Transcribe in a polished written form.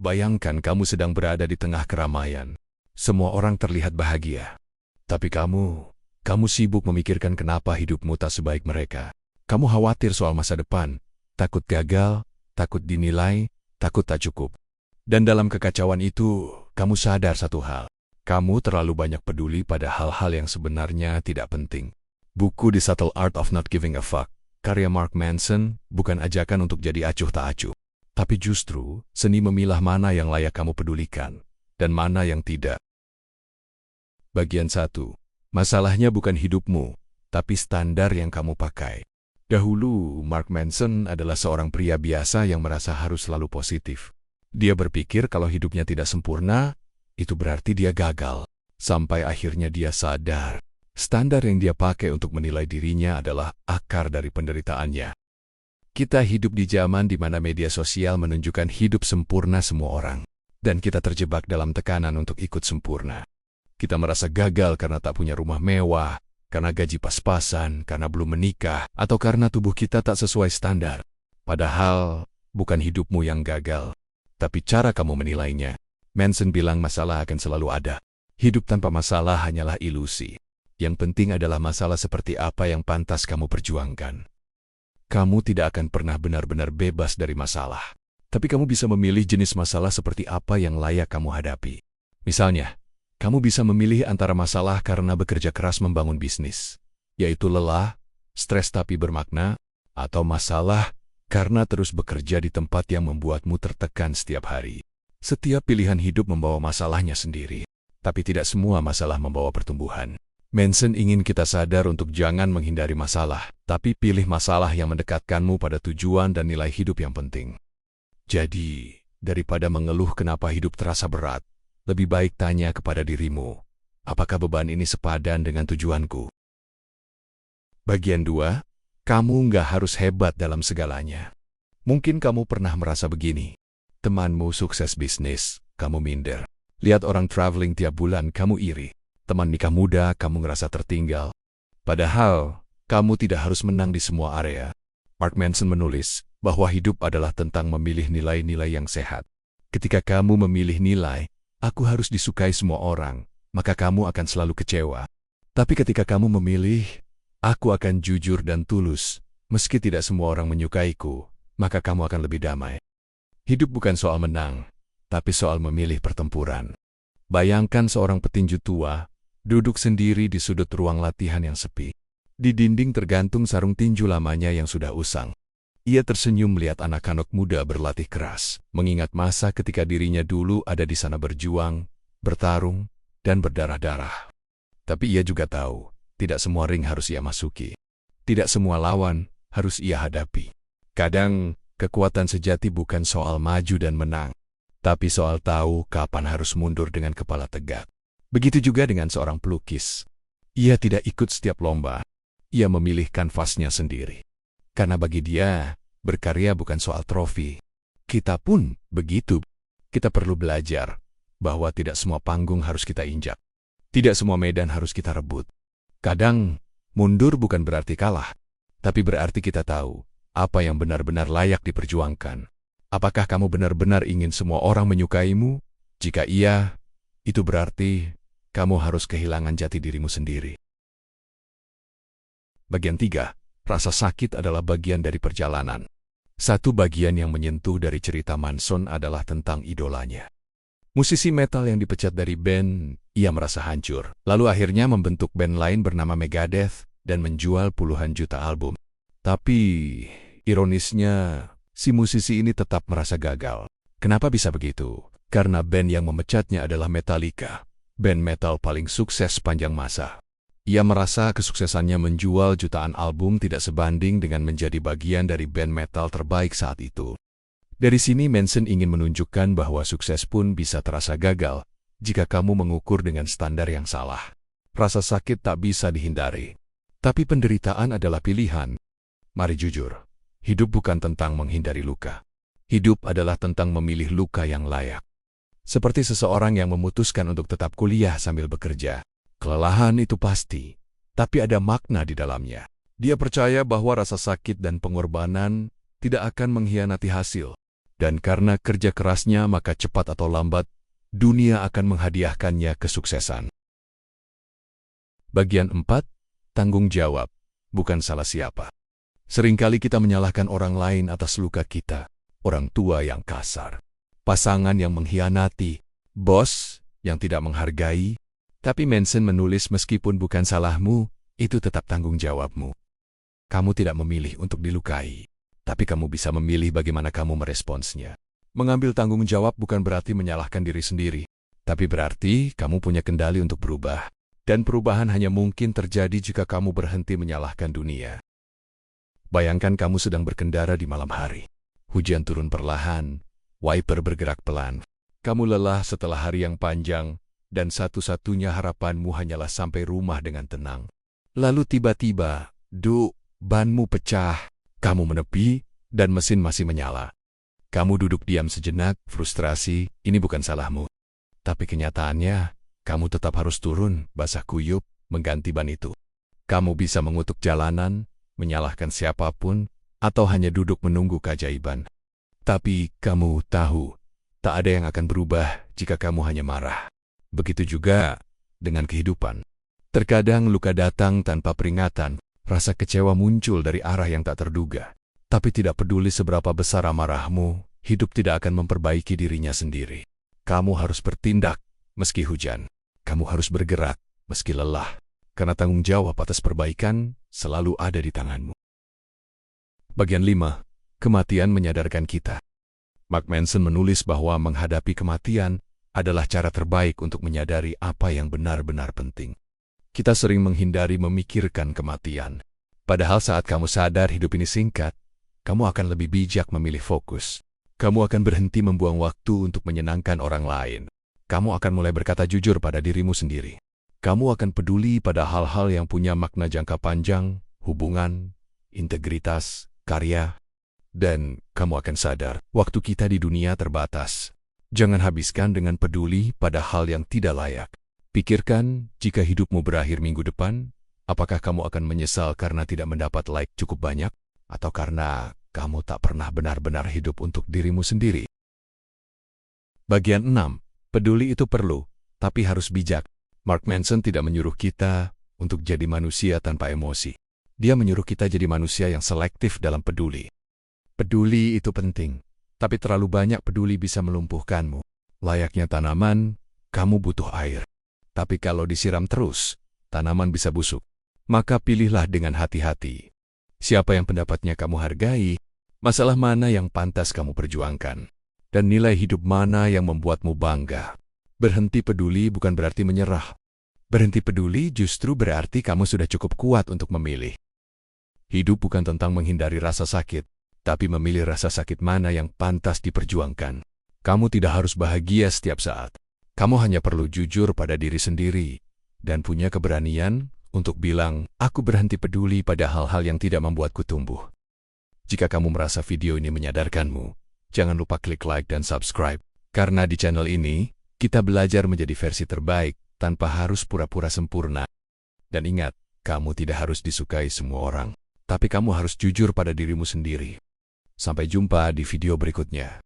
Bayangkan kamu sedang berada di tengah keramaian. Semua orang terlihat bahagia. Tapi kamu sibuk memikirkan kenapa hidupmu tak sebaik mereka. Kamu khawatir soal masa depan, takut gagal, takut dinilai, takut tak cukup. Dan dalam kekacauan itu, kamu sadar satu hal. Kamu terlalu banyak peduli pada hal-hal yang sebenarnya tidak penting. Buku The Subtle Art of Not Giving a Fuck, karya Mark Manson, bukan ajakan untuk jadi acuh tak acuh. Tapi justru, seni memilah mana yang layak kamu pedulikan, dan mana yang tidak. Bagian 1. Masalahnya bukan hidupmu, tapi standar yang kamu pakai. Dahulu, Mark Manson adalah seorang pria biasa yang merasa harus selalu positif. Dia berpikir kalau hidupnya tidak sempurna, itu berarti dia gagal. Sampai akhirnya dia sadar, standar yang dia pakai untuk menilai dirinya adalah akar dari penderitaannya. Kita hidup di zaman di mana media sosial menunjukkan hidup sempurna semua orang. Dan kita terjebak dalam tekanan untuk ikut sempurna. Kita merasa gagal karena tak punya rumah mewah, karena gaji pas-pasan, karena belum menikah, atau karena tubuh kita tak sesuai standar. Padahal, bukan hidupmu yang gagal, tapi cara kamu menilainya. Manson bilang masalah akan selalu ada. Hidup tanpa masalah hanyalah ilusi. Yang penting adalah masalah seperti apa yang pantas kamu perjuangkan. Kamu tidak akan pernah benar-benar bebas dari masalah. Tapi kamu bisa memilih jenis masalah seperti apa yang layak kamu hadapi. Misalnya, kamu bisa memilih antara masalah karena bekerja keras membangun bisnis, yaitu lelah, stres tapi bermakna, atau masalah karena terus bekerja di tempat yang membuatmu tertekan setiap hari. Setiap pilihan hidup membawa masalahnya sendiri, tapi tidak semua masalah membawa pertumbuhan. Manson ingin kita sadar untuk jangan menghindari masalah, tapi pilih masalah yang mendekatkanmu pada tujuan dan nilai hidup yang penting. Jadi, daripada mengeluh kenapa hidup terasa berat, lebih baik tanya kepada dirimu, apakah beban ini sepadan dengan tujuanku? Bagian 2, kamu nggak harus hebat dalam segalanya. Mungkin kamu pernah merasa begini, temanmu sukses bisnis, kamu minder. Lihat orang traveling tiap bulan, kamu iri. Teman nikah muda, kamu ngerasa tertinggal. Padahal, kamu tidak harus menang di semua area. Mark Manson menulis bahwa hidup adalah tentang memilih nilai-nilai yang sehat. Ketika kamu memilih nilai, aku harus disukai semua orang, maka kamu akan selalu kecewa. Tapi ketika kamu memilih, aku akan jujur dan tulus, meski tidak semua orang menyukaiku, maka kamu akan lebih damai. Hidup bukan soal menang, tapi soal memilih pertempuran. Bayangkan seorang petinju tua, duduk sendiri di sudut ruang latihan yang sepi. Di dinding tergantung sarung tinju lamanya yang sudah usang. Ia tersenyum melihat anak-anak muda berlatih keras, mengingat masa ketika dirinya dulu ada di sana berjuang, bertarung, dan berdarah-darah. Tapi ia juga tahu, tidak semua ring harus ia masuki. Tidak semua lawan harus ia hadapi. Kadang, kekuatan sejati bukan soal maju dan menang, tapi soal tahu kapan harus mundur dengan kepala tegak. Begitu juga dengan seorang pelukis. Ia tidak ikut setiap lomba. Ia memilih kanvasnya sendiri. Karena bagi dia, berkarya bukan soal trofi. Kita pun begitu. Kita perlu belajar bahwa tidak semua panggung harus kita injak. Tidak semua medan harus kita rebut. Kadang, mundur bukan berarti kalah, tapi berarti kita tahu apa yang benar-benar layak diperjuangkan. Apakah kamu benar-benar ingin semua orang menyukaimu? Jika iya, itu berarti kamu harus kehilangan jati dirimu sendiri. Bagian 3. Rasa sakit adalah bagian dari perjalanan. Satu bagian yang menyentuh dari cerita Manson adalah tentang idolanya. Musisi metal yang dipecat dari band, ia merasa hancur. Lalu akhirnya membentuk band lain bernama Megadeth dan menjual puluhan juta album. Tapi, ironisnya, si musisi ini tetap merasa gagal. Kenapa bisa begitu? Karena band yang memecatnya adalah Metallica, band metal paling sukses sepanjang masa. Ia merasa kesuksesannya menjual jutaan album tidak sebanding dengan menjadi bagian dari band metal terbaik saat itu. Dari sini Manson ingin menunjukkan bahwa sukses pun bisa terasa gagal jika kamu mengukur dengan standar yang salah. Rasa sakit tak bisa dihindari, tapi penderitaan adalah pilihan. Mari jujur, hidup bukan tentang menghindari luka. Hidup adalah tentang memilih luka yang layak. Seperti seseorang yang memutuskan untuk tetap kuliah sambil bekerja. Kelelahan itu pasti, tapi ada makna di dalamnya. Dia percaya bahwa rasa sakit dan pengorbanan tidak akan mengkhianati hasil. Dan karena kerja kerasnya maka cepat atau lambat, dunia akan menghadiahkannya kesuksesan. Bagian 4. Tanggung jawab, bukan salah siapa. Seringkali kita menyalahkan orang lain atas luka kita, orang tua yang kasar, pasangan yang mengkhianati, bos yang tidak menghargai. Tapi Manson menulis meskipun bukan salahmu, itu tetap tanggung jawabmu. Kamu tidak memilih untuk dilukai, tapi kamu bisa memilih bagaimana kamu meresponsnya. Mengambil tanggung jawab bukan berarti menyalahkan diri sendiri, tapi berarti kamu punya kendali untuk berubah. Dan perubahan hanya mungkin terjadi jika kamu berhenti menyalahkan dunia. Bayangkan kamu sedang berkendara di malam hari. Hujan turun perlahan, wiper bergerak pelan. Kamu lelah setelah hari yang panjang, dan satu-satunya harapanmu hanyalah sampai rumah dengan tenang. Lalu tiba-tiba, banmu pecah. Kamu menepi, dan mesin masih menyala. Kamu duduk diam sejenak, frustrasi, ini bukan salahmu. Tapi kenyataannya, kamu tetap harus turun, basah kuyup, mengganti ban itu. Kamu bisa mengutuk jalanan, menyalahkan siapapun, atau hanya duduk menunggu keajaiban. Tapi kamu tahu, tak ada yang akan berubah jika kamu hanya marah. Begitu juga dengan kehidupan. Terkadang luka datang tanpa peringatan, rasa kecewa muncul dari arah yang tak terduga. Tapi tidak peduli seberapa besar amarahmu, hidup tidak akan memperbaiki dirinya sendiri. Kamu harus bertindak, meski hujan. Kamu harus bergerak, meski lelah. Karena tanggung jawab atas perbaikan selalu ada di tanganmu. Bagian 5. Kematian menyadarkan kita. Mark Manson menulis bahwa menghadapi kematian adalah cara terbaik untuk menyadari apa yang benar-benar penting. Kita sering menghindari memikirkan kematian. Padahal saat kamu sadar hidup ini singkat, kamu akan lebih bijak memilih fokus. Kamu akan berhenti membuang waktu untuk menyenangkan orang lain. Kamu akan mulai berkata jujur pada dirimu sendiri. Kamu akan peduli pada hal-hal yang punya makna jangka panjang, hubungan, integritas, karya. Dan kamu akan sadar, waktu kita di dunia terbatas. Jangan habiskan dengan peduli pada hal yang tidak layak. Pikirkan, jika hidupmu berakhir minggu depan, apakah kamu akan menyesal karena tidak mendapat like cukup banyak? Atau karena kamu tak pernah benar-benar hidup untuk dirimu sendiri? Bagian 6. Peduli itu perlu, tapi harus bijak. Mark Manson tidak menyuruh kita untuk jadi manusia tanpa emosi. Dia menyuruh kita jadi manusia yang selektif dalam peduli. Peduli itu penting, tapi terlalu banyak peduli bisa melumpuhkanmu. Layaknya tanaman, kamu butuh air. Tapi kalau disiram terus, tanaman bisa busuk. Maka pilihlah dengan hati-hati. Siapa yang pendapatnya kamu hargai, masalah mana yang pantas kamu perjuangkan, dan nilai hidup mana yang membuatmu bangga. Berhenti peduli bukan berarti menyerah. Berhenti peduli justru berarti kamu sudah cukup kuat untuk memilih. Hidup bukan tentang menghindari rasa sakit, tapi memilih rasa sakit mana yang pantas diperjuangkan. Kamu tidak harus bahagia setiap saat. Kamu hanya perlu jujur pada diri sendiri, dan punya keberanian untuk bilang, aku berhenti peduli pada hal-hal yang tidak membuatku tumbuh. Jika kamu merasa video ini menyadarkanmu, jangan lupa klik like dan subscribe. Karena di channel ini, kita belajar menjadi versi terbaik tanpa harus pura-pura sempurna. Dan ingat, kamu tidak harus disukai semua orang, tapi kamu harus jujur pada dirimu sendiri. Sampai jumpa di video berikutnya.